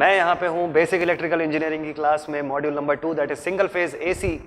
मैं यहाँ पे हूँ बेसिक इलेक्ट्रिकल इंजीनियरिंग की क्लास में, module number 2 that is single phase AC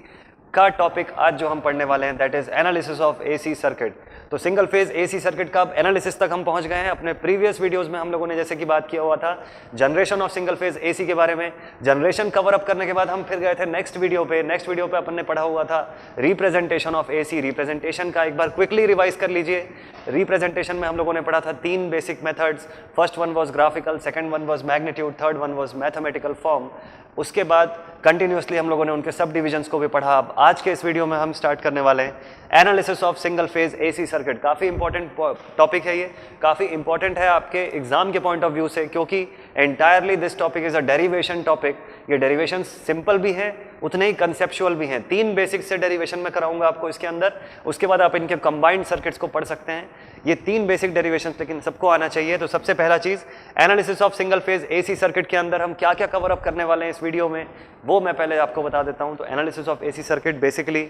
का टॉपिक आज जो हम पढ़ने वाले हैं that is analysis of AC circuit. तो सिंगल फेज एसी सर्किट का एनालिसिस तक हम पहुंच गए हैं। अपने प्रीवियस वीडियोस में हम लोगों ने जैसे कि बात किया हुआ था generation of single phase AC के बारे में। जनरेशन कवर अप करने के बाद हम फिर गए थे नेक्स्ट वीडियो पे अपन ने पढ़ा हुआ था रिप्रेजेंटेशन ऑफ एसी। रिप्रेजेंटेशन का एक बार क्विकली रिवाइज कर लीजिए। रिप्रेजेंटेशन में हम लोगों ने पढ़ा था 3 basic methods. First one was graphical, second one was magnitude, third one was mathematical form. उसके बाद कंटिन्यूसली हम लोगों ने उनके सब डिविजन्स को भी पढ़ा। अब आज के इस वीडियो में हम स्टार्ट करने वाले हैं analysis of single phase AC circuit. काफ़ी इंपॉर्टेंट टॉपिक है ये, काफ़ी इंपॉर्टेंट है आपके एग्जाम के पॉइंट ऑफ व्यू से, क्योंकि entirely this topic is a derivation topic. ये डेरिवेशन सिंपल भी हैं उतने ही कंसेप्चुअल भी हैं। 3 बेसिक से डेरिवेशन में कराऊंगा आपको इसके अंदर, उसके बाद आप इनके कंबाइंड सर्किट्स को पढ़ सकते हैं। ये 3 बेसिक डेरिवेशन लेकिन सबको आना चाहिए। तो सबसे पहला चीज़ analysis of single phase AC circuit के अंदर हम क्या क्या कवर अप करने वाले हैं इस वीडियो में, वो मैं पहले आपको बता देता हूं। तो analysis of AC circuit basically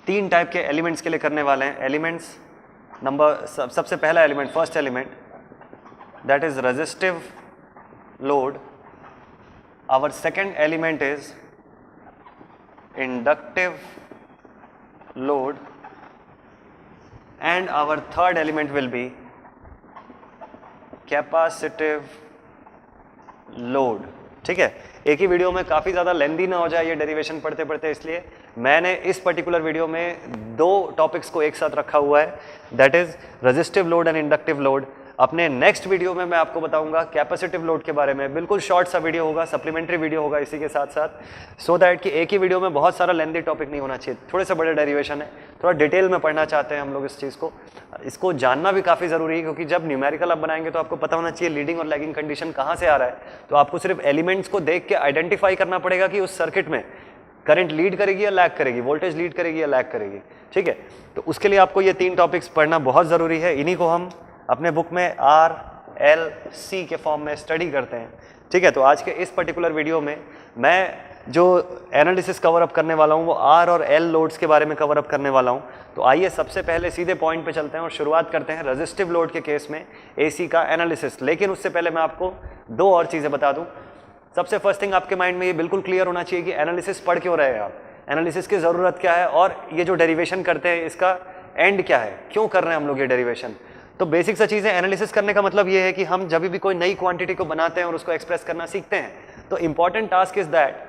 3 type के एलिमेंट्स के लिए करने वाले हैं। एलिमेंट्स सबसे पहला element, first element that is resistive load. Our second element is inductive load and our third element will be capacitive load। ठीक है, एक ही वीडियो में काफ़ी ज़्यादा लेंदी ना हो जाए ये डेरिवेशन पढ़ते पढ़ते, इसलिए मैंने इस पर्टिकुलर वीडियो में 2 टॉपिक्स को एक साथ रखा हुआ है, that is resistive load and inductive load. अपने नेक्स्ट वीडियो में मैं आपको बताऊंगा कैपेसिटिव लोड के बारे में। बिल्कुल शॉर्ट सा वीडियो होगा, सप्लीमेंट्री वीडियो होगा इसी के साथ साथ, सो दैट कि एक ही वीडियो में बहुत सारा लेंदी टॉपिक नहीं होना चाहिए। थोड़े से बड़े डेरिवेशन है, थोड़ा डिटेल में पढ़ना चाहते हैं हम लोग इस चीज़ को। इसको जानना भी काफ़ी ज़रूरी है, क्योंकि जब न्यूमेरिकल आप बनाएंगे तो आपको पता होना चाहिए लीडिंग और लैगिंग कंडीशन कहाँ से आ रहा है। तो आपको सिर्फ एलिमेंट्स को देख के आइडेंटिफाई करना पड़ेगा कि उस सर्किट में करंट लीड करेगी या लैग करेगी, वोल्टेज लीड करेगी या लैग करेगी। ठीक है, तो उसके लिए आपको ये 3 टॉपिक्स पढ़ना बहुत ज़रूरी है। इन्हीं को हम अपने बुक में RLC के फॉर्म में स्टडी करते हैं। ठीक है, तो आज के इस पर्टिकुलर वीडियो में मैं जो एनालिसिस कवर अप करने वाला हूँ वो R और L लोड्स के बारे में कवर अप करने वाला हूँ। तो आइए सबसे पहले सीधे पॉइंट पे चलते हैं और शुरुआत करते हैं रेजिस्टिव लोड के केस में AC का एनालिसिस। लेकिन उससे पहले मैं आपको 2 और चीज़ें बता दूँ। सबसे फर्स्ट थिंग आपके माइंड में ये बिल्कुल क्लियर होना चाहिए कि एनालिसिस पढ़ क्यों रहे हैं आप, एनालिसिस की ज़रूरत क्या है, और ये जो डेरिवेशन करते हैं इसका एंड क्या है, क्यों कर रहे हैं हम लोग ये डेरिवेशन। तो बेसिक सा चीज़ है, एनालिसिस करने का मतलब ये है कि हम जब भी कोई नई क्वांटिटी को बनाते हैं और उसको एक्सप्रेस करना सीखते हैं, तो important task is that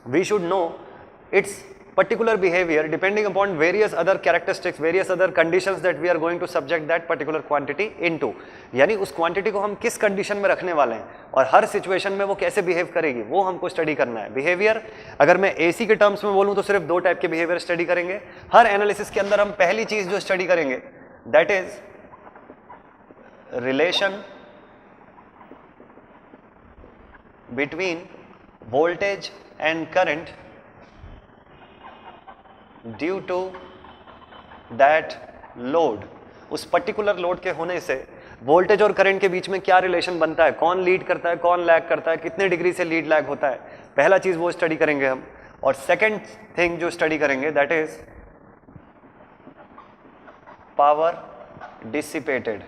we should know its particular behaviour depending upon various other characteristics, various other conditions that we are going to subject that particular quantity into. यानी उस क्वांटिटी को हम किस कंडीशन में रखने वाले हैं और हर सिचुएशन में वो कैसे बिहेव करेगी, वो हमको स्टडी करना है। बिहेवियर अगर मैं एसी के टर्म्स में बोलूँ तो सिर्फ 2 टाइप के बिहेवियर स्टडी करेंगे हर एनालिसिस के अंदर। हम पहली चीज़ जो स्टडी करेंगे that is relation between voltage and current due to that load। उस पर्टिकुलर लोड के होने से वोल्टेज और करंट के बीच में क्या रिलेशन बनता है, कौन लीड करता है, कौन लैग करता है, कितने डिग्री से लीड लैग होता है। पहला चीज वो स्टडी करेंगे हम। और सेकंड थिंग जो स्टडी करेंगे दैट इज पावर डिसिपेटेड।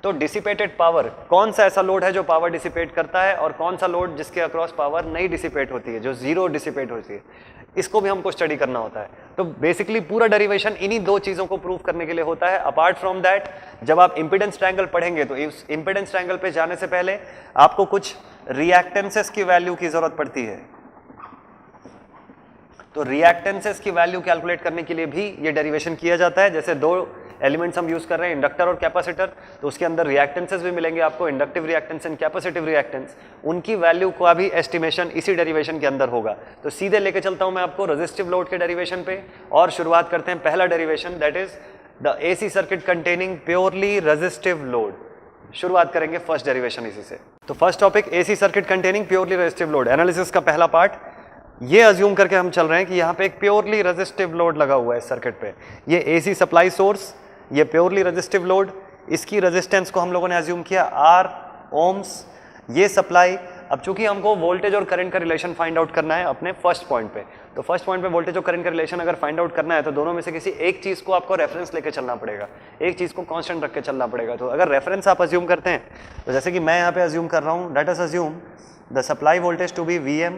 तो डिसिपेटेड पावर, कौन सा ऐसा लोड है जो पावर डिसिपेट करता है और कौन सा लोड जिसके अक्रॉस पावर नहीं डिसिपेट होती है, जो 0 डिसिपेट होती है, इसको भी हमको स्टडी करना होता है। तो बेसिकली पूरा डेरिवेशन इन्हीं 2 चीज़ों को प्रूव करने के लिए होता है। अपार्ट फ्रॉम दैट जब आप इंपिडेंस ट्रायंगल पढ़ेंगे तो इस इंपिडेंस ट्रायंगल पे जाने से पहले आपको कुछ रिएक्टेंसेस की वैल्यू की जरूरत पड़ती है। तो रिएक्टेंसेस की वैल्यू कैलकुलेट करने के लिए भी ये डेरिवेशन किया जाता है। जैसे 2 एलिमेंट्स हम यूज कर रहे हैं, इंडक्टर और कैपेसिटर, तो उसके अंदर रिएक्टेंसेस भी मिलेंगे आपको, inductive reactance and capacitive reactance. उनकी वैल्यू का भी एस्टिमेशन इसी डेरिवेशन के अंदर होगा। तो सीधे लेके चलता हूं मैं आपको रेजिस्टिव लोड के डेरिवेशन पे और शुरुआत करते हैं पहला derivation that is the AC circuit containing purely resistive load. शुरुआत करेंगे फर्स्ट डेरिवेशन इसी से। तो first topic AC circuit containing purely resistive load. Analysis का पहला पार्ट ये अज्यूम करके हम चल रहे हैं कि यहाँ पे एक प्योरली रेजिस्टिव लोड लगा हुआ है इस सर्किट पे। ये एसी सप्लाई सोर्स, ये प्योरली रेजिस्टिव लोड, इसकी रेजिस्टेंस को हम लोगों ने अज्यूम किया R ओम्स। ये सप्लाई, अब चूंकि हमको वोल्टेज और करंट का रिलेशन फाइंड आउट करना है अपने फर्स्ट पॉइंट पे, तो फर्स्ट पॉइंट पे वोल्टेज और करंट का रिलेशन अगर फाइंड आउट करना है तो दोनों में से किसी एक चीज को आपको रेफरेंस लेके चलना पड़ेगा, एक चीज को कांस्टेंट रख के चलना पड़ेगा। तो अगर रेफरेंस आप अज्यूम करते हैं तो जैसे कि मैं यहाँ पे अज्यूम कर रहा हूँ, let us assume the supply voltage to be Vm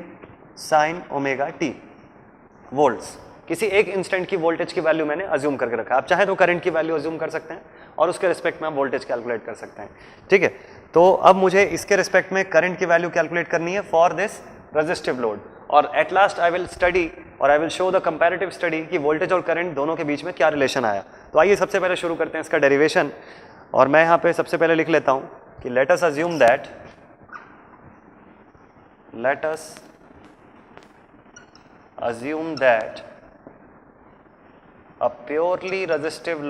sin omega t volts. किसी एक इंस्टेंट की वोल्टेज की वैल्यू मैंने अज्यूम करके रखा है। आप चाहे तो करंट की वैल्यू अज्यूम कर सकते हैं और उसके रिस्पेक्ट में आप वोल्टेज कैलकुलेट कर सकते हैं, ठीक है। तो अब मुझे इसके रिस्पेक्ट में करंट की वैल्यू कैलकुलेट करनी है फॉर दिस रेजिस्टिव लोड, और at last I will study और I will show the comparative study कि वोल्टेज और करंट दोनों के बीच में क्या रिलेशन आया। तो आइए सबसे पहले शुरू करते हैं इसका डेरिवेशन, और मैं यहाँ पे सबसे पहले लिख लेता हूँ कि late us assume that a purely resistive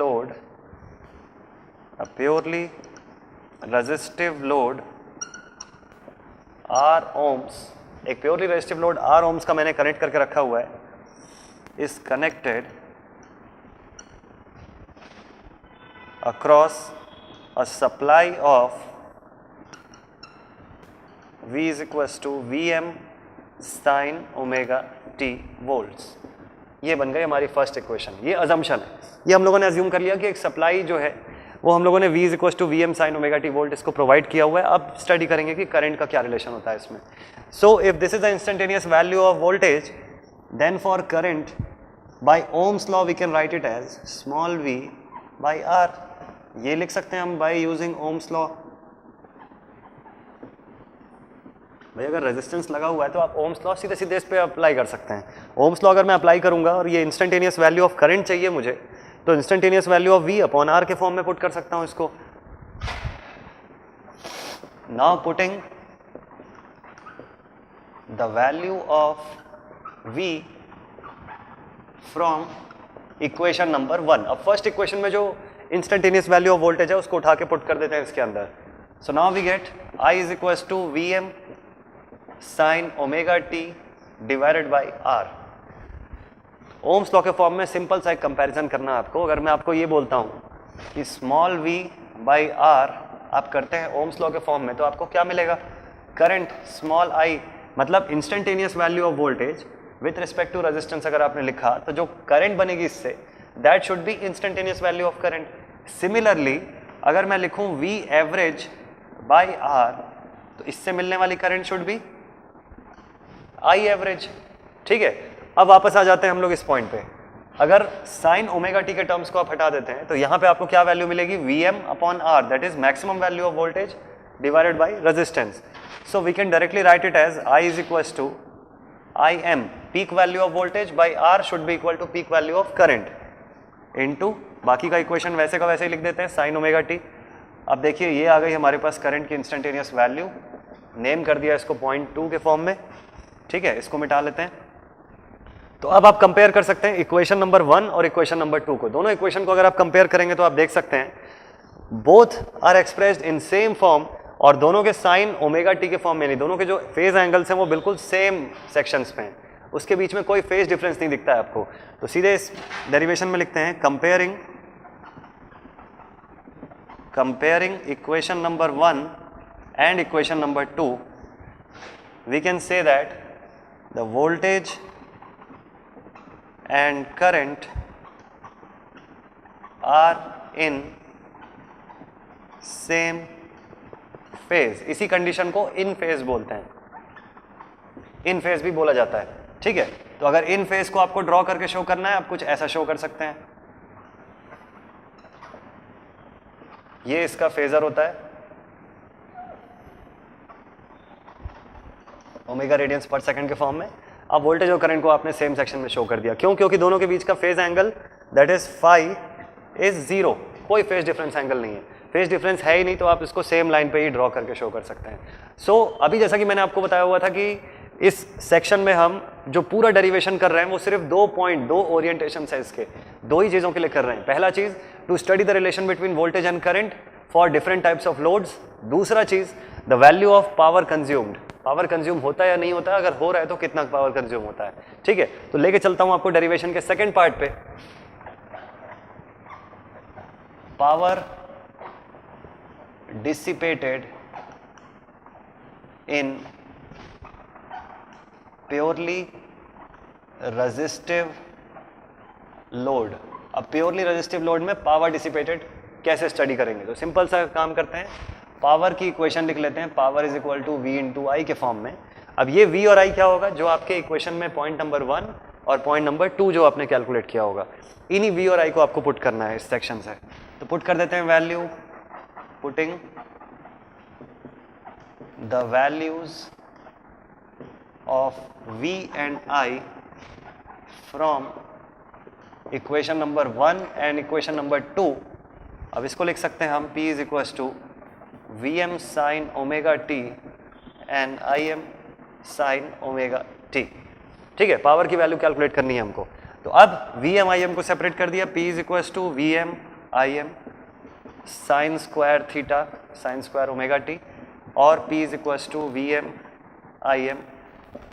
load R ohms, एक purely resistive load R ohms का मैंने कनेक्ट करके रखा हुआ है, is connected across a supply of V is equals to Vm sin omega t volts। ये बन गई हमारी फर्स्ट इक्वेशन। ये अजम्पशन है, ये हम लोगों ने अज्यूम कर लिया कि एक सप्लाई जो है वो हम लोगों ने V equals to Vm sin omega t volt इसको प्रोवाइड किया हुआ है। अब स्टडी करेंगे कि करंट का क्या रिलेशन होता है इसमें। So if this is the instantaneous value of voltage, then for current by Ohm's law we can write it as small v by r। ये लिख सकते हैं हम बाय यूजिंग ओम्स लॉ। भाई अगर रेजिस्टेंस लगा हुआ है तो आप ओम्स लॉ सीधे सीधे इस पे अप्लाई कर सकते हैं। ओम्स लॉ अगर मैं अप्लाई करूंगा और ये इंस्टेंटेनियस वैल्यू ऑफ करंट चाहिए मुझे, तो instantaneous value of V upon R के फॉर्म में पुट कर सकता हूं इसको। Now putting the value of V from equation number 1। अब फर्स्ट इक्वेशन में जो इंस्टेंटेनियस वैल्यू ऑफ वोल्टेज है उसको उठा के पुट कर देते हैं इसके अंदर। So now we get I is equals to Vm sin omega t divided by R। Ohm's law के फॉर्म में सिंपल सा एक कंपैरिजन करना है आपको। अगर मैं आपको ये बोलता हूँ कि स्मॉल v बाई r आप करते हैं ओम्स लॉ के फॉर्म में, तो आपको क्या मिलेगा? करंट स्मॉल i, मतलब instantaneous value of voltage with respect to resistance अगर आपने लिखा तो जो करंट बनेगी इससे, that should be instantaneous value of current. Similarly अगर मैं लिखूं v एवरेज बाई r, तो इससे मिलने वाली current should be I average, ठीक है। अब वापस आ जाते हैं हम लोग इस पॉइंट पे। अगर साइन ओमेगा टी के टर्म्स को आप हटा देते हैं तो यहाँ पे आपको क्या वैल्यू मिलेगी? Vm upon R, that is maximum value of voltage divided by resistance. So we can directly write it as I is equals to Im, peak value of voltage by R should be equal to peak value of current into बाकी का equation वैसे का वैसे ही लिख देते हैं sine omega T. अब देखिए ये आ गई हमारे पास करंट की इंस्टेंटेनियस वैल्यू, नेम कर दिया इसको 0.2 के फॉर्म में, ठीक है। इसको मिटा लेते हैं। तो अब आप कंपेयर कर सकते हैं इक्वेशन नंबर 1 और इक्वेशन नंबर 2 को। दोनों इक्वेशन को अगर आप कंपेयर करेंगे तो आप देख सकते हैं both are expressed in same form, और दोनों के साइन ओमेगा टी के फॉर्म में नहीं, दोनों के जो फेज एंगल्स हैं वो बिल्कुल सेम सेक्शंस पे हैं, उसके बीच में कोई फेज डिफरेंस नहीं दिखता है आपको। तो सीधे इस डेरिवेशन में लिखते हैं comparing equation number 1 and equation number 2, we can say that the voltage and current are in same phase। इसी कंडीशन को इन फेज बोलते हैं, इन फेज भी बोला जाता है, ठीक है। तो अगर इन फेज को आपको ड्रॉ करके शो करना है, आप कुछ ऐसा शो कर सकते हैं। ये इसका फेजर होता है, ओमेगा रेडियंस पर सेकंड के फॉर्म में। अब वोल्टेज और करंट को आपने सेम सेक्शन में शो कर दिया, क्यों? क्योंकि दोनों के बीच का phase angle that is phi is 0, कोई फेज डिफरेंस एंगल नहीं है, फेज डिफरेंस है ही नहीं, तो आप इसको सेम लाइन पे ही ड्रॉ करके शो कर सकते हैं। सो अभी जैसा कि मैंने आपको बताया हुआ था कि इस सेक्शन में हम जो पूरा डेरिवेशन कर रहे हैं वो सिर्फ 2 ओरिएंटेशन है इसके, 2 ही चीज़ों के लिए कर रहे हैं। पहला चीज़ to study the relation between voltage and current for different types of loads. दूसरा चीज़ the value of power consumed, power consume होता है या नहीं होता है, अगर हो रहा है तो कितना पावर कंज्यूम होता है, ठीक है। तो लेके चलता हूं आपको डेरिवेशन के सेकंड पार्ट पे। पावर डिसिपेटेड इन प्योरली रेजिस्टिव लोड। अब प्योरली रेजिस्टिव लोड में पावर डिसिपेटेड कैसे स्टडी करेंगे, तो सिंपल सा काम करते हैं, पावर की इक्वेशन लिख लेते हैं, power is equal to V into I के फॉर्म में। अब ये वी और आई क्या होगा, जो आपके इक्वेशन में पॉइंट नंबर 1 और पॉइंट नंबर 2 जो आपने कैलकुलेट किया होगा, इन्हीं वी और आई को आपको पुट करना है इस सेक्शन से। तो पुट कर देते हैं value, putting the values of V and I from equation number 1 and equation number 2। अब इसको लिख सकते हैं हम, P is equal to V m sine omega t and I m sine omega t. ठीक है, पावर की वैल्यू कैलकुलेट करनी है हमको। तो अब वी एम आई एम को सेपरेट कर दिया, P is equal to V m I m sine square theta sine square omega t, और P is equal to V m I m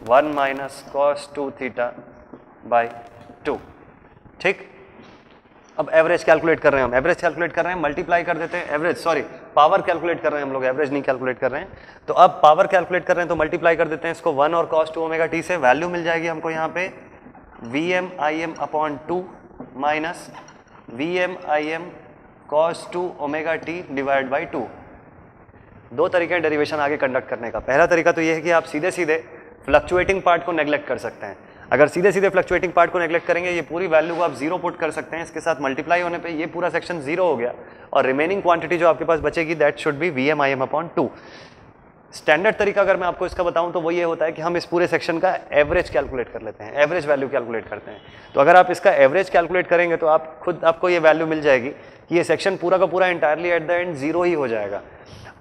1 minus cos 2 theta by 2। ठीक, अब average calculate कर रहे हैं हम, एवरेज कैलकुलेट कर रहे हैं, मल्टीप्लाई कर देते हैं, एवरेज सॉरी पावर कैलकुलेट कर रहे हैं हम लोग, एवरेज नहीं कैलकुलेट कर रहे हैं। तो अब पावर कैलकुलेट कर रहे हैं तो मल्टीप्लाई कर देते हैं इसको 1 और cos 2 ओमेगा टी से, वैल्यू मिल जाएगी हमको यहाँ पे V m I M upon 2 minus V m I m cos 2 omega t divide by 2। दो तरीके हैं डेरिवेशन आगे कंडक्ट करने का। पहला तरीका तो ये है कि आप सीधे सीधे फ्लक्चुएटिंग पार्ट को नेग्लेक्ट कर सकते हैं। अगर सीधे सीधे फ्लक्चुएटिंग पार्ट को नेग्लेक्ट करेंगे, ये पूरी वैल्यू को आप 0 पुट कर सकते हैं, इसके साथ मल्टीप्लाई होने पे ये पूरा सेक्शन 0 हो गया, और रिमेनिंग क्वांटिटी जो आपके पास बचेगी that should be V m I M upon 2। Standard तरीका अगर मैं आपको इसका बताऊं तो वो ये होता है कि हम इस पूरे सेक्शन का एवरेज कैलकुलेट कर लेते हैं, एवरेज वैल्यू कैलकुलेट करते हैं। तो अगर आप इसका एवरेज कैलकुलेट करेंगे तो आप खुद आपको ये वैल्यू मिल जाएगी कि ये सेक्शन पूरा का पूरा इंटायरली एट द एंड 0 ही हो जाएगा।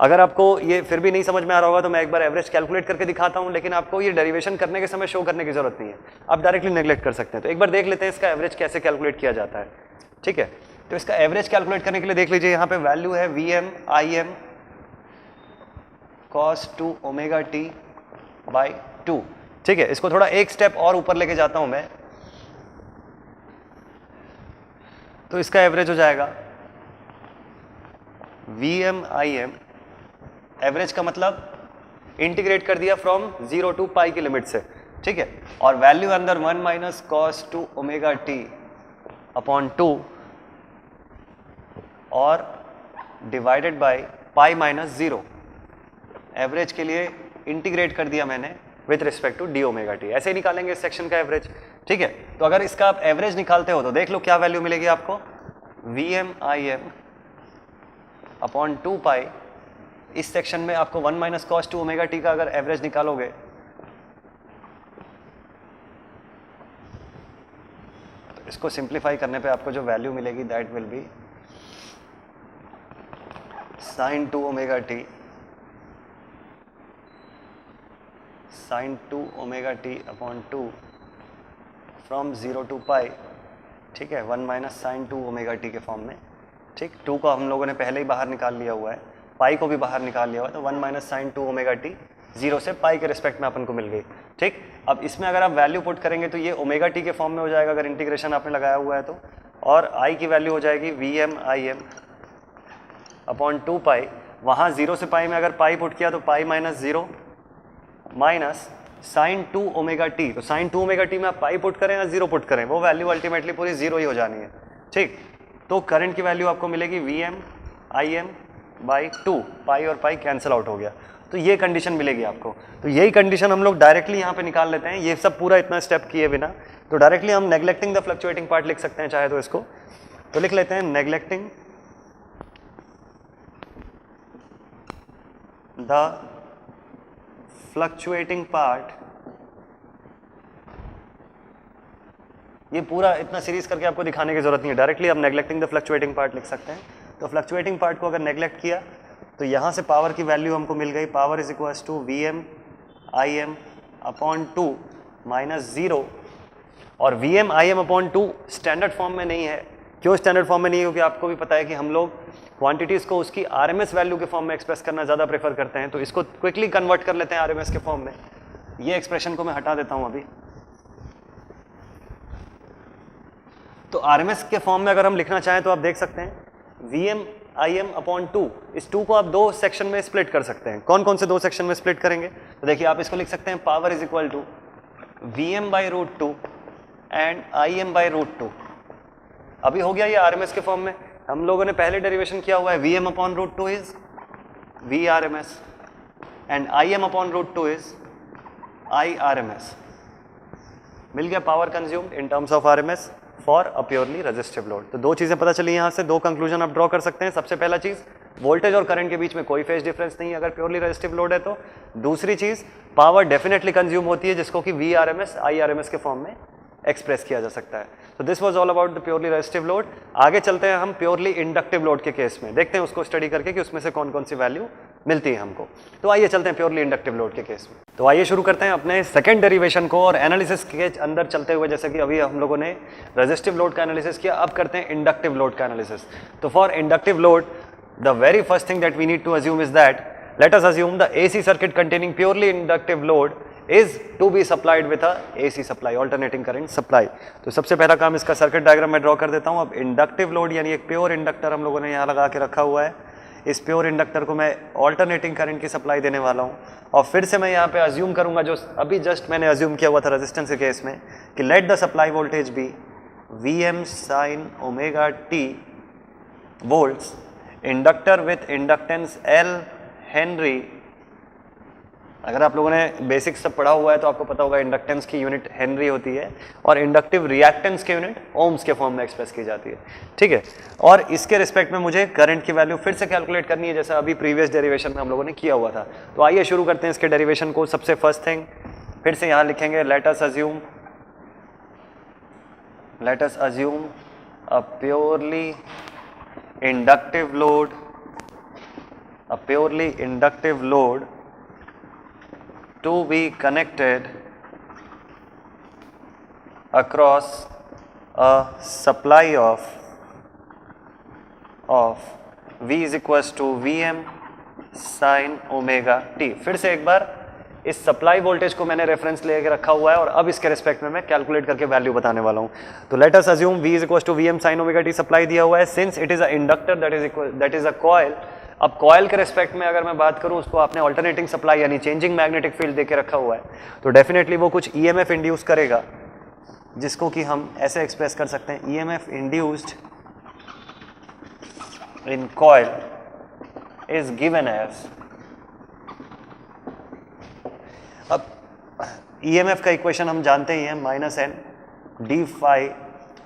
अगर आपको ये फिर भी नहीं समझ में आ रहा होगा तो मैं एक बार एवरेज कैलकुलेट करके दिखाता हूं, लेकिन आपको ये डेरिवेशन करने के समय शो करने की जरूरत नहीं है, आप डायरेक्टली नेग्लेक्ट कर सकते हैं। तो एक बार देख लेते हैं इसका एवरेज कैसे कैलकुलेट किया जाता है। ठीक है, तो इसका एवरेज कैलकुलेट करने के लिए देख लीजिए, यहाँ पे वैल्यू है V m I m cos 2 omega t by 2। ठीक है, इसको थोड़ा एक स्टेप और ऊपर लेके जाता हूं मैं, तो इसका एवरेज हो जाएगा V m I m, average का मतलब इंटीग्रेट कर दिया फ्रॉम 0 टू पाई की लिमिट से। ठीक है, और वैल्यू अंदर 1 minus cos 2 omega T upon 2 और divided by pi minus 0। Average के लिए इंटीग्रेट कर दिया मैंने with respect to d omega t. ऐसे ही निकालेंगे इस सेक्शन का एवरेज। ठीक है, तो अगर इसका आप एवरेज निकालते हो तो देख लो क्या वैल्यू मिलेगी आपको, V m I M upon 2 pi. इस सेक्शन में आपको 1 माइनस कॉस 2 ओमेगा टी का अगर एवरेज निकालोगे तो इसको सिंप्लीफाई करने पे आपको जो वैल्यू मिलेगी that will be sine 2 omega T sine 2 omega T upon 2 from 0 to pi. ठीक है, 1 माइनस साइन 2 ओमेगा टी के फॉर्म में। ठीक, 2 को हम लोगों ने पहले ही बाहर निकाल लिया हुआ है, पाई को भी बाहर निकाल लिया हुआ है, तो 1 माइनस साइन 2 ओमेगा टी 0 से पाई के रिस्पेक्ट में अपन को मिल गई। ठीक, अब इसमें अगर आप वैल्यू पुट करेंगे तो ये ओमेगा टी के फॉर्म में हो जाएगा अगर इंटीग्रेशन आपने लगाया हुआ है तो, और आई की वैल्यू हो जाएगी V m I M upon 2 pi. वहाँ 0 से पाई में अगर पाई पुट किया तो pi minus 0 minus sine 2 omega t. तो साइन 2 ओमेगा टी में आप पाई पुट करें या 0 पुट करें, वो वैल्यू अल्टीमेटली पूरी 0 ही हो जानी है। ठीक, तो करंट की वैल्यू आपको मिलेगी V m I m by 2, pi और पाई कैंसिल आउट हो गया, तो ये कंडीशन मिलेगी आपको। तो यही कंडीशन हम लोग डायरेक्टली यहाँ पे निकाल लेते हैं, ये सब पूरा इतना स्टेप किए बिना। तो डायरेक्टली हम नेग्लेक्टिंग द फ्लक्चुएटिंग पार्ट लिख सकते हैं चाहे तो इसको, तो लिख लेते हैं नेग्लेक्टिंग द फ्लक्चुएटिंग पार्ट। ये पूरा इतना सीरीज करके आपको दिखाने की जरूरत नहीं है, डायरेक्टली आप नेग्लेक्टिंग द फ्लक्चुएटिंग पार्ट लिख सकते हैं। तो फ्लक्चुएटिंग पार्ट को अगर नेग्लेक्ट किया तो यहाँ से पावर की वैल्यू हमको मिल गई, power is equal to V m I M upon 2 minus 0, और V m I M upon 2 standard form में नहीं है। क्यों स्टैंडर्ड फॉर्म में नहीं है? क्योंकि आपको भी पता है कि हम लोग क्वांटिटीज़ को उसकी आरएमएस वैल्यू के फॉर्म में एक्सप्रेस करना ज़्यादा प्रेफर करते हैं, तो इसको क्विकली कन्वर्ट कर लेते हैं आरएमएस के फॉर्म में। ये एक्सप्रेशन को मैं हटा देता हूँ अभी। तो आरएमएस के फॉर्म में अगर हम लिखना चाहें तो आप देख सकते हैं V m I M upon 2, इस 2 को आप 2 सेक्शन में स्प्लिट कर सकते हैं। कौन कौन से 2 सेक्शन में स्प्लिट करेंगे? तो देखिए आप इसको लिख सकते हैं power is equal to V m by root 2 and I m by root two. अभी हो गया ये आरएमएस के फॉर्म में। हम लोगों ने पहले डेरिवेशन किया हुआ है V M upon root two is V R M S and I M upon root two is I R M S. मिल गया power consumed in terms of RMS for a purely resistive load. तो दो चीजें पता चली यहाँ से, दो कंक्लूजन आप ड्रॉ कर सकते हैं। सबसे पहला चीज, वोल्टेज और करंट के बीच में कोई फेज डिफरेंस नहीं है अगर प्योरली रेजिस्टिव लोड है तो। दूसरी चीज, पावर डेफिनेटली कंज्यूम होती है जिसको कि V R M S I R M S के फॉर्म में एक्सप्रेस किया जा सकता है। तो this was all about the purely resistive load. आगे चलते हैं हम प्योरली इंडक्टिव लोड के केस में, देखते हैं उसको स्टडी करके कि उसमें से कौन कौन सी वैल्यू मिलती है हमको। तो आइए चलते हैं प्योरली इंडक्टिव लोड के केस में। तो आइए शुरू करते हैं अपने सेकंड डेरिवेशन को और एनालिसिस के अंदर चलते हुए, जैसे कि अभी हम लोगों ने रेजिस्टिव लोड का एनालिसिस किया, अब करते हैं इंडक्टिव लोड का एनालिसिस। तो for inductive load the very first thing that we need to assume is that let us assume the AC circuit containing purely inductive load is to be supplied with a AC supply, alternating current supply। तो सबसे पहला काम इसका circuit diagram में draw कर देता हूं। अब इंडक्टिव लोड यानी एक प्योर इंडक्टर हम लोगों ने यहाँ लगा के रखा हुआ है। इस प्योर इंडक्टर को मैं ऑल्टरनेटिंग करंट की सप्लाई देने वाला हूँ और फिर से मैं यहाँ पे अज्यूम करूंगा जो अभी जस्ट मैंने अज्यूम किया हुआ था रेजिस्टेंस के केस में कि let the supply voltage be Vm sin omega t volts, inductor with inductance L henry. अगर आप लोगों ने बेसिक्स सब पढ़ा हुआ है तो आपको पता होगा इंडक्टेंस की यूनिट हेनरी होती है और इंडक्टिव रिएक्टेंस की यूनिट ओम्स के फॉर्म में एक्सप्रेस की जाती है, ठीक है। और इसके रिस्पेक्ट में मुझे करंट की वैल्यू फिर से कैलकुलेट करनी है जैसा अभी प्रीवियस डेरिवेशन में हम लोगों ने किया हुआ था। तो आइए शुरू करते हैं इसके डेरिवेशन को। सबसे फर्स्ट थिंग फिर से यहाँ लिखेंगे late us assume a purely inductive load to be connected across a supply of V is equals to Vm sin omega t। फिर से एक बार इस सप्लाई वोल्टेज को मैंने रेफरेंस लेके रखा हुआ है और अब इसके रिस्पेक्ट में मैं कैलकुलेट करके वैल्यू बताने वाला हूं। तो late us assume V is equals to Vm sin omega t supply दिया हुआ है। Since it is a inductor that is a coil. अब कॉइल के रिस्पेक्ट में अगर मैं बात करूं उसको आपने अल्टरनेटिंग सप्लाई यानी चेंजिंग मैग्नेटिक फील्ड देके रखा हुआ है तो डेफिनेटली वो कुछ ईएमएफ इंड्यूस करेगा जिसको कि हम ऐसे एक्सप्रेस कर सकते हैं EMF induced in coil is given as. अब ईएमएफ का इक्वेशन हम जानते ही हैं -n d phi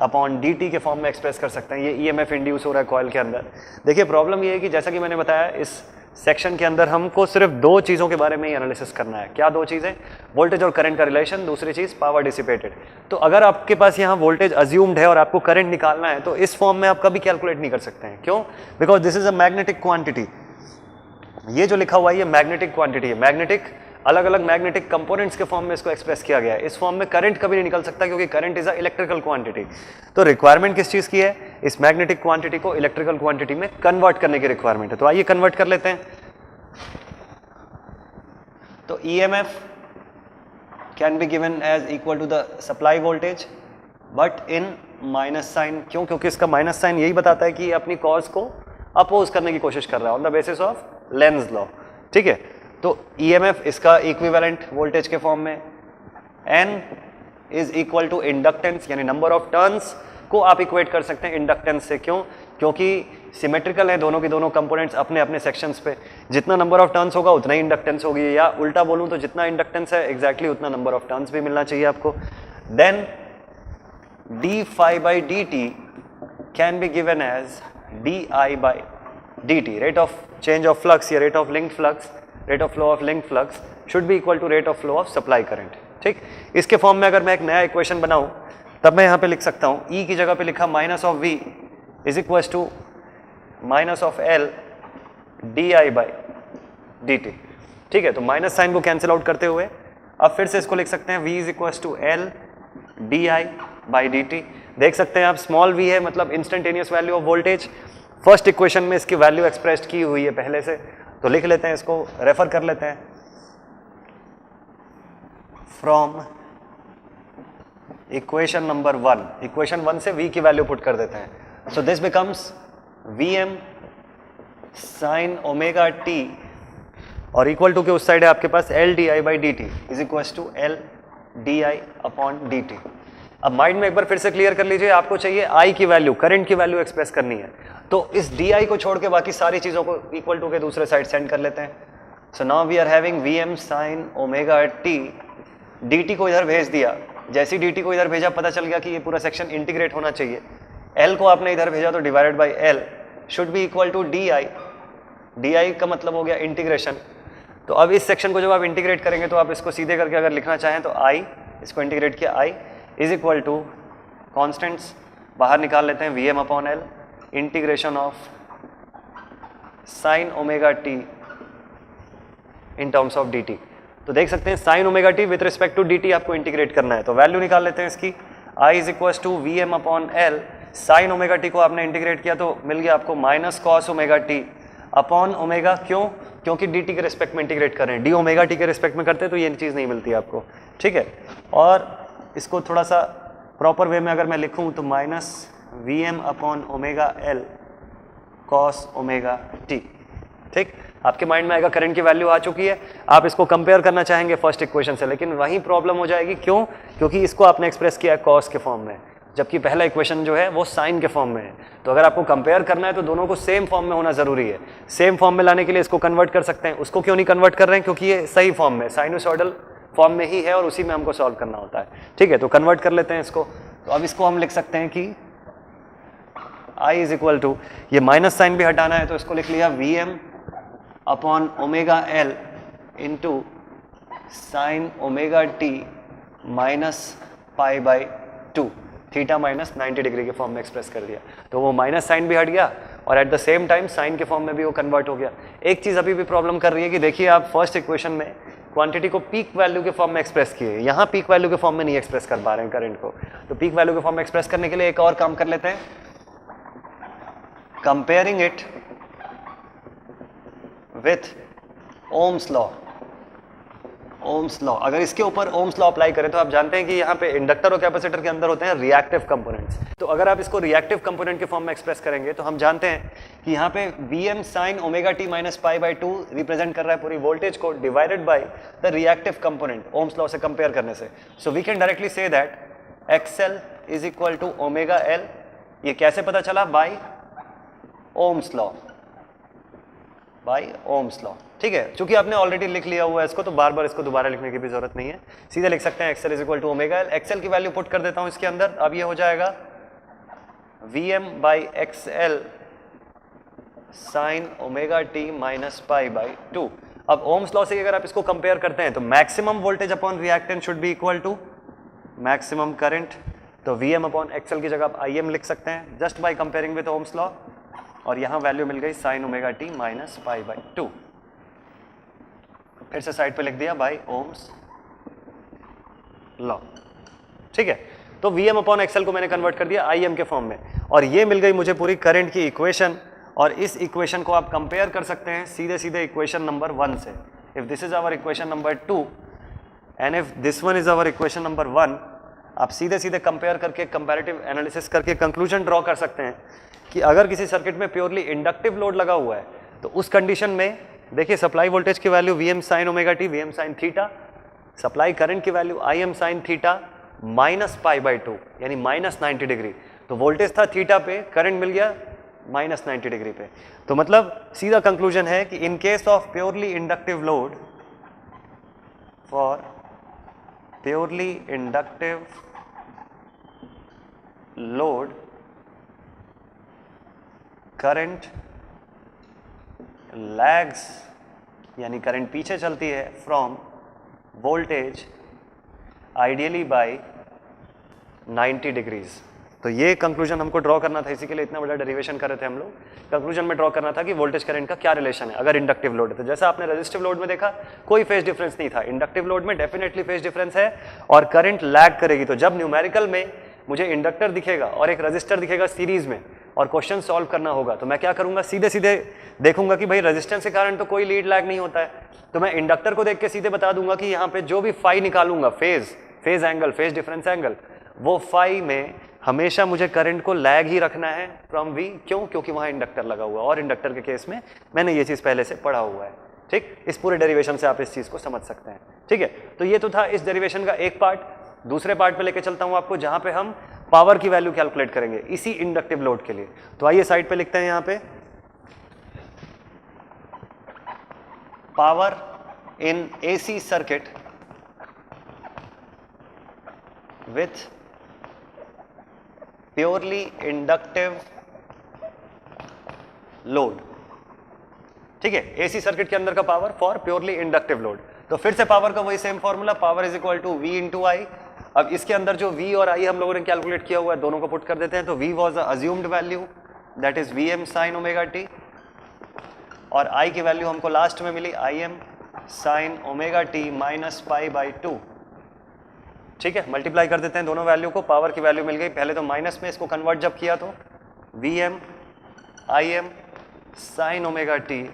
अपॉन dt के फॉर्म में एक्सप्रेस कर सकते हैं। ये ईएमएफ इंड्यूस हो रहा है कॉइल के अंदर। देखिए प्रॉब्लम ये है कि जैसा कि मैंने बताया इस सेक्शन के अंदर हमको सिर्फ दो चीज़ों के बारे में ही एनालिसिस करना है। क्या दो चीज़ें? वोल्टेज और करंट का रिलेशन, दूसरी चीज़ पावर डिसिपेटेड। तो अगर आपके पास यहाँ वोल्टेज अज्यूम्ड है और आपको करंट निकालना है तो इस फॉर्म में आप कभी कैलकुलेट नहीं कर सकते हैं। क्यों? Because this is a magnetic quantity. ये जो लिखा हुआ है ये मैग्नेटिक क्वांटिटी है। मैग्नेटिक अलग अलग मैग्नेटिक कंपोनेंट्स के फॉर्म में इसको एक्सप्रेस किया गया है। इस फॉर्म में करंट कभी नहीं निकल सकता क्योंकि current is a electrical quantity. तो रिक्वायरमेंट किस चीज़ की है? इस मैग्नेटिक क्वांटिटी को इलेक्ट्रिकल क्वांटिटी में कन्वर्ट करने की रिक्वायरमेंट है। तो आइए कन्वर्ट कर लेते हैं। तो EMF can be given as equal to the supply voltage but in minus sine. क्यों? क्योंकि इसका माइनस साइन यही बताता है कि ये अपनी कॉज को अपोज करने की कोशिश कर रहा है on the basis of Lenz law, ठीक है। तो ईएमएफ इसका इक्विवेलेंट वोल्टेज के फॉर्म में, N is equal to inductance यानी नंबर ऑफ टर्न्स को आप इक्वेट कर सकते हैं इंडक्टेंस से। क्यों? क्योंकि सिमेट्रिकल है दोनों की दोनों कंपोनेंट्स अपने अपने सेक्शंस पे। जितना नंबर ऑफ टर्न्स होगा उतना ही इंडक्टेंस होगी, या उल्टा बोलूं तो जितना इंडक्टेंस है एग्जैक्टली उतना नंबर ऑफ टर्न्स भी मिलना चाहिए आपको। Then d phi by d t can be given as d I by d t. Rate of change of flux या rate of link flux, rate of flow of link flux should be equal to rate of flow of supply current, ठीक। इसके form में अगर मैं एक नया equation बनाऊं तब मैं यहां पे लिख सकता हूं E की जगह पे लिखा minus of V is equal to minus of L d I by d t, ठीक है। तो माइनस साइन को कैंसिल आउट करते हुए अब फिर से इसको लिख सकते हैं V is equal to L d I by d t. देख सकते हैं आप स्मॉल v है मतलब instantaneous value of voltage. First equation में इसकी वैल्यू एक्सप्रेस्ड की हुई है पहले से, तो लिख लेते हैं, इसको रेफर कर लेते हैं। फ्रॉम इक्वेशन नंबर 1, इक्वेशन 1 से v की वैल्यू पुट कर देते हैं। So this becomes Vm sine omega t और इक्वल टू के उस साइड है आपके पास L d I by d t is equal to L d I upon d t. अब माइंड में एक बार फिर से क्लियर कर लीजिए, आपको चाहिए आई की वैल्यू, करंट की वैल्यू एक्सप्रेस करनी है, तो इस डी को छोड़ के बाकी सारी चीजों को इक्वल टू के दूसरे साइड सेंड कर लेते हैं। So now we are having Vm sin omega t, dt को इधर भेज दिया, जैसे ही dt को इधर भेजा पता चल गया कि ये पूरा सेक्शन इंटीग्रेट होना चाहिए, l को आपने इधर भेजा तो divided by l should be equal to d I का मतलब हो गया इंटीग्रेशन। तो अब इस सेक्शन को जब आप इंटीग्रेट करेंगे तो आप इसको सीधे करके अगर लिखना चाहें तो i, इसको इंटीग्रेट किया i is equal to constants बाहर निकाल लेते हैं Vm अपॉन l integration of sine omega t in terms of dt। तो देख सकते हैं sine omega t with respect to dt आपको इंटीग्रेट करना है, तो वैल्यू निकाल लेते हैं इसकी, i is equal to Vm अपॉन l, साइन ओमेगा टी को आपने इंटीग्रेट किया तो मिल गया आपको minus cos omega T upon omega, क्यों? क्योंकि dt के रिस्पेक्ट में इंटीग्रेट कर रहे हैं, डी ओमेगा टी के रिस्पेक्ट में करते हैं तो ये चीज़ नहीं मिलती आपको, ठीक है। और इसको थोड़ा सा प्रॉपर वे में अगर मैं लिखूं तो minus Vm upon omega l cos omega t, ठीक। आपके माइंड में आएगा करंट की वैल्यू आ चुकी है, आप इसको कंपेयर करना चाहेंगे फर्स्ट इक्वेशन से, लेकिन वहीं प्रॉब्लम हो जाएगी, क्यों? क्योंकि इसको आपने एक्सप्रेस किया है कॉस के फॉर्म में, जबकि पहला इक्वेशन जो है वो साइन के फॉर्म में है। तो अगर आपको कंपेयर करना है तो दोनों को सेम फॉर्म में होना जरूरी है। सेम फॉर्म में लाने के लिए इसको कन्वर्ट कर सकते हैं, उसको क्यों नहीं कन्वर्ट कर रहे हैं? क्योंकि ये सही फॉर्म में, साइनोसॉइडल फॉर्म में ही है और उसी में हमको सॉल्व करना होता है, ठीक है। तो कन्वर्ट कर लेते हैं इसको, तो अब इसको हम लिख सकते हैं कि i इज इक्वल टू, ये माइनस साइन भी हटाना है तो इसको लिख लिया Vm upon omega l into sine omega t minus pi by to, theta minus 90 degree के फॉर्म में एक्सप्रेस कर दिया, तो वो माइनस साइन भी हट गया और at the same time sine के फॉर्म में भी वो कन्वर्ट हो गया। एक चीज़ अभी भी प्रॉब्लम कर रही है कि देखिए आप फर्स्ट इक्वेशन में क्वांटिटी को पीक वैल्यू के फॉर्म में एक्सप्रेस किए, यहाँ पीक वैल्यू के फॉर्म में नहीं एक्सप्रेस कर पा रहे हैं करंट को, तो पीक वैल्यू के फॉर्म में एक्सप्रेस करने के लिए एक और काम कर लेते हैं, comparing it with Ohm's law. Ohm's law, अगर इसके ऊपर ओम्स लॉ अप्लाई करें तो आप जानते हैं कि यहाँ पे इंडक्टर और कैपेसिटर के अंदर होते हैं रिएक्टिव कंपोनेंट्स, तो अगर आप इसको रिएक्टिव कंपोनेंट के फॉर्म में एक्सप्रेस करेंगे तो हम जानते हैं कि यहाँ पे Vm sin omega t minus pi by two represent कर रहा है पूरी वोल्टेज को divided by the reactive component Ohm's law से कंपेयर करने से। So we can directly say that XL is equal to omega L, ये कैसे पता चला? By Ohm's law, by Ohm's law, ठीक है। चूंकि आपने ऑलरेडी लिख लिया हुआ है इसको तो बार बार इसको दोबारा लिखने की भी जरूरत नहीं है, सीधे लिख सकते हैं XL is equal to omega L। XL की वैल्यू पुट कर देता हूं इसके अंदर, अब ये हो जाएगा Vm by XL sine omega t minus pi by two. अब ओम्स लॉ से अगर आप इसको कंपेयर करते हैं तो maximum voltage upon reactance should be equal to maximum current, तो Vm अपॉन XL की जगह आप Im लिख सकते हैं just by comparing with Ohm's law, और यहां वैल्यू मिल गई sine omega t minus pi by two, फिर से साइड पे लिख दिया बाय ओम्स लॉ, ठीक है। तो Vm अपॉन XL को मैंने कन्वर्ट कर दिया Im के फॉर्म में, और ये मिल गई मुझे पूरी करंट की इक्वेशन, और इस इक्वेशन को आप कंपेयर कर सकते हैं सीधे सीधे इक्वेशन नंबर 1 से। If this is our equation number 2 and if this one is our equation number 1, आप सीधे सीधे कंपेयर करके कंपैरेटिव एनालिसिस करके कंक्लूजन ड्रॉ कर सकते हैं कि अगर किसी सर्किट में प्योरली इंडक्टिव लोड लगा हुआ है तो उस कंडीशन में देखिए सप्लाई वोल्टेज की value Vm sin omega T, Vm sin theta, supply current की value Im sin theta minus pi by two यानी माइनस 90 डिग्री, तो वोल्टेज था थीटा पे, करंट मिल गया माइनस 90 डिग्री पे। तो मतलब सीधा कंक्लूजन है कि in case of purely inductive load, for purely inductive load current lags यानी करंट पीछे चलती है from voltage ideally by 90 degrees. तो ये कंक्लूजन हमको ड्रॉ करना था, इसी के लिए इतना बड़ा डेरिवेशन कर रहे थे हम लोग। कंक्लूजन में ड्रॉ करना था कि वोल्टेज करंट का क्या रिलेशन है अगर इंडक्टिव लोड है। तो जैसा आपने रेजिस्टिव लोड में देखा कोई फेज डिफरेंस नहीं था, इंडक्टिव लोड में डेफिनेटली फेज डिफरेंस है और करंट लैग करेगी। तो जब न्यूमेरिकल में मुझे इंडक्टर दिखेगा और एक रजिस्टर दिखेगा सीरीज में और क्वेश्चन सॉल्व करना होगा तो मैं क्या करूंगा, सीधे सीधे देखूंगा कि भाई रेजिस्टेंस के कारण तो कोई लीड लैग नहीं होता है, तो मैं इंडक्टर को देख के सीधे बता दूंगा कि यहाँ पे जो भी फाई निकालूंगा, phase angle, phase difference angle, वो फाई में हमेशा मुझे करंट को लैग ही रखना है फ्रॉम वी। क्यों? क्योंकि वहां इंडक्टर लगा हुआ है और इंडक्टर के केस में मैंने ये चीज पहले से पढ़ा हुआ है। ठीक, इस पूरे डेरिवेशन से आप इस चीज को समझ सकते हैं। ठीक है, तो ये तो था इस डेरिवेशन का एक पार्ट। दूसरे पार्ट पे लेके चलता हूं आपको जहां पे हम पावर की वैल्यू कैलकुलेट करेंगे इसी इंडक्टिव लोड के लिए। तो आइए साइड पे लिखते हैं यहां पे power in AC circuit with purely inductive load. ठीक है, एसी सर्किट के अंदर का power for purely inductive load. तो फिर से पावर का वही same formula, power is equal to V into I. अब इसके अंदर जो V और I हम लोगों ने कैलकुलेट किया हुआ है दोनों को पुट कर देते हैं। तो V was assumed value that is Vm sine omega t, और I की वैल्यू हमको लास्ट में मिली Im sign omega t minus pi by 2। ठीक है, मल्टीप्लाई कर देते हैं दोनों वैल्यू को, पावर की वैल्यू मिल गई। पहले तो माइनस में इसको कन्वर्ट जब किया तो Vm Im sign omega T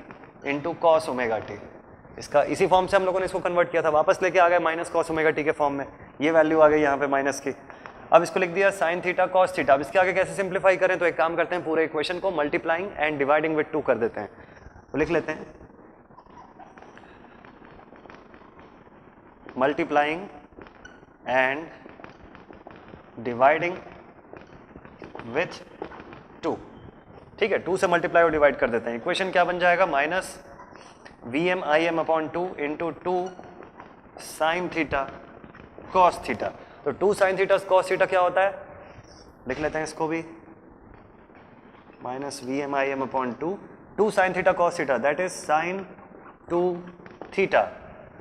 into cos omega T, इसका इसी फॉर्म से हम लोगों ने इसको कन्वर्ट किया था, वापस लेके आ गए माइनस कॉस ओमेगा टी के फॉर्म में, ये वैल्यू आ गई यहाँ पे माइनस की। अब इसको लिख दिया साइन थीटा कॉस थीटा। अब इसके आगे कैसे सिंप्लीफाई करें, तो एक काम करते हैं, पूरे इक्वेशन को मल्टीप्लाइंग एंड डिवाइडिंग विद 2 कर देते हैं। तो लिख लेते हैं मल्टीप्लाइंग एंड डिवाइडिंग विथ 2। ठीक है, 2 से मल्टीप्लाई और डिवाइड कर देते हैं। इक्वेशन क्या बन जाएगा, minus Vm Im upon 2 into 2 sine theta cos theta. तो 2 साइन थीटा कॉस थीटा क्या होता है, लिख लेते हैं इसको भी, minus Vm Im upon 2 sine theta cos theta that is sine 2 theta.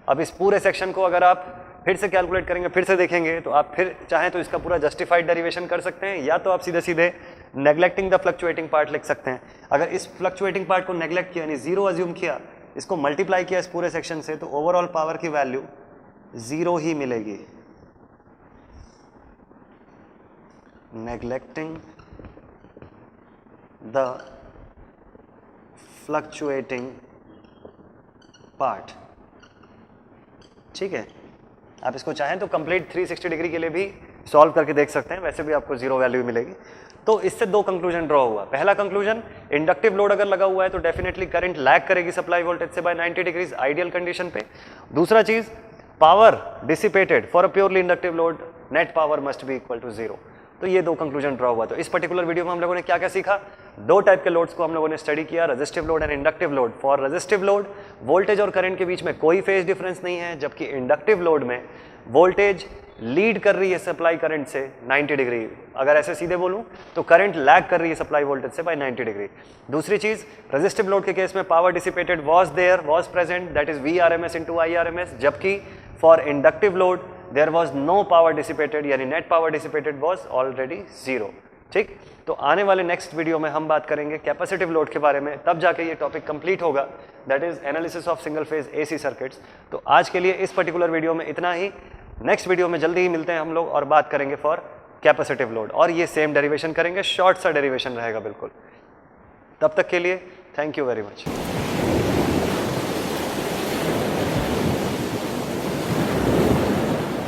अब इस पूरे सेक्शन को अगर आप फिर से कैलकुलेट करेंगे, फिर से देखेंगे, तो आप फिर चाहें तो इसका पूरा जस्टिफाइड डेरिवेशन कर सकते हैं, या तो आप सीधे सीधे नेग्लेक्टिंग द फ्लक्चुएटिंग पार्ट लिख सकते हैं। अगर इस फ्लक्चुएटिंग पार्ट को नेग्लेक्ट किया, यानी जीरो अज्यूम किया, इसको मल्टीप्लाई किया इस पूरे सेक्शन से, तो ओवरऑल पावर की वैल्यू 0 ही मिलेगी। Neglecting the fluctuating part. ठीक है, आप इसको चाहें तो कंप्लीट 360 डिग्री के लिए भी सॉल्व करके देख सकते हैं, वैसे भी आपको 0 वैल्यू मिलेगी। तो इससे 2 कंक्लूजन ड्रॉ हुआ। पहला कंक्लूजन, इंडक्टिव लोड अगर लगा हुआ है तो डेफिनेटली करंट लैग करेगी सप्लाई वोल्टेज से बाय 90 डिग्रीज आइडियल कंडीशन पे। दूसरा चीज, power dissipated for a purely inductive load net power must be equal to 0। तो ये 2 कंक्लूजन ड्रॉ हुआ। तो इस पर्टिकुलर वीडियो में हम लोगों ने क्या क्या सीखा, 2 टाइप के लोड्स को हम लोगों ने स्टडी किया, resistive load and inductive load. For resistive load voltage और करंट के बीच में कोई फेज डिफरेंस नहीं है, जबकि इंडक्टिव लोड में वोल्टेज लीड कर रही है सप्लाई करंट से 90 डिग्री। अगर ऐसे सीधे बोलूं तो करंट लैग कर रही है सप्लाई वोल्टेज से बाय 90 डिग्री। दूसरी चीज, रेजिस्टिव लोड के केस में power dissipated was there, was present, that is Vrms into Irms, जबकि for inductive load there was no power dissipated, यानी net power dissipated was already 0। ठीक, तो आने वाले नेक्स्ट वीडियो में हम बात करेंगे कैपेसिटिव लोड के बारे में, तब जाके ये टॉपिक कंप्लीट होगा, that is analysis of single phase AC circuits. तो आज के लिए इस पर्टिकुलर वीडियो में इतना ही। नेक्स्ट वीडियो में जल्दी ही मिलते हैं हम लोग और बात करेंगे फॉर कैपेसिटिव लोड, और ये सेम डेरिवेशन करेंगे, शॉर्ट सा डेरिवेशन रहेगा बिल्कुल। तब तक के लिए थैंक यू वेरी मच।